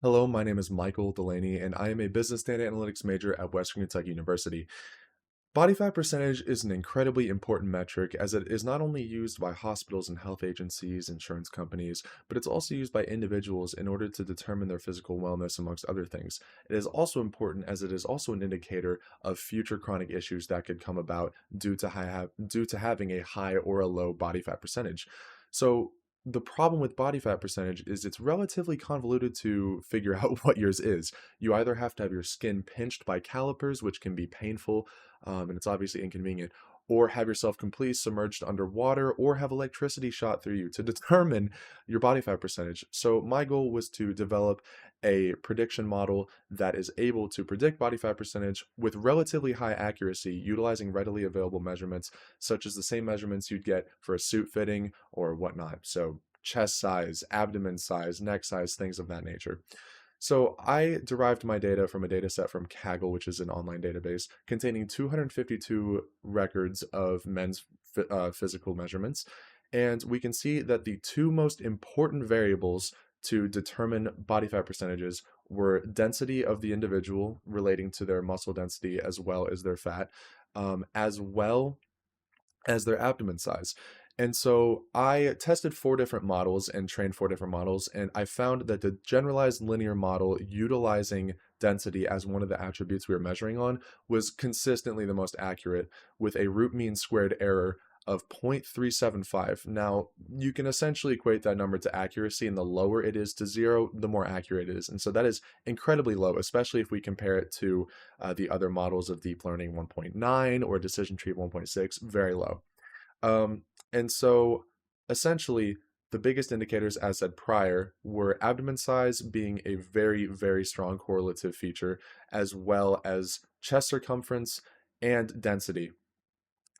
Hello, my name is Michael Delaney, and I am a business data analytics major at Western Kentucky University. Body fat percentage is an incredibly important metric as it is not only used by hospitals and health agencies, insurance companies, but it's also used by individuals in order to determine their physical wellness, amongst other things. It is also important as it is also an indicator of future chronic issues that could come about due to having a high or a low body fat percentage. So, the problem with body fat percentage is it's relatively convoluted to figure out what yours is. You either have to have your skin pinched by calipers, which can be painful, and it's obviously inconvenient, or have yourself completely submerged underwater, or have electricity shot through you to determine your body fat percentage. So, my goal was to develop a prediction model that is able to predict body fat percentage with relatively high accuracy, utilizing readily available measurements, such as the same measurements you'd get for a suit fitting or whatnot. So, chest size, abdomen size, neck size, things of that nature. So I derived my data from a data set from Kaggle, which is an online database containing 252 records of men's physical measurements. And we can see that the two most important variables to determine body fat percentages were density of the individual relating to their muscle density as well as their fat, as well as their abdomen size. And so I tested four different models and trained four different models, and I found that the generalized linear model utilizing density as one of the attributes we were measuring on was consistently the most accurate with a root mean squared error of 0.375. Now, you can essentially equate that number to accuracy, and the lower it is to zero, the more accurate it is. And so that is incredibly low, especially if we compare it to the other models of deep learning 1.9 or decision tree 1.6, very low. Um, and so essentially, the biggest indicators, as said prior, were abdomen size being a very, very strong correlative feature, as well as chest circumference and density.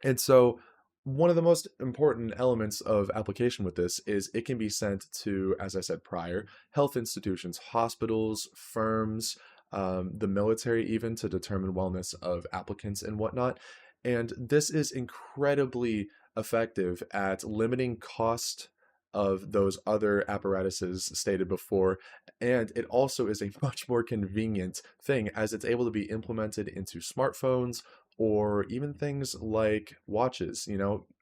And so, one of the most important elements of application with this is it can be sent to, as I said prior, health institutions, hospitals, firms, the military, even to determine wellness of applicants and whatnot. And this is incredibly effective at limiting cost of those other apparatuses stated before. And it also is a much more convenient thing as it's able to be implemented into smartphones or even things like watches,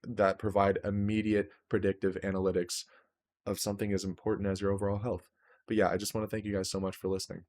that provide immediate predictive analytics of something as important as your overall health. But yeah, I just want to thank you guys so much for listening.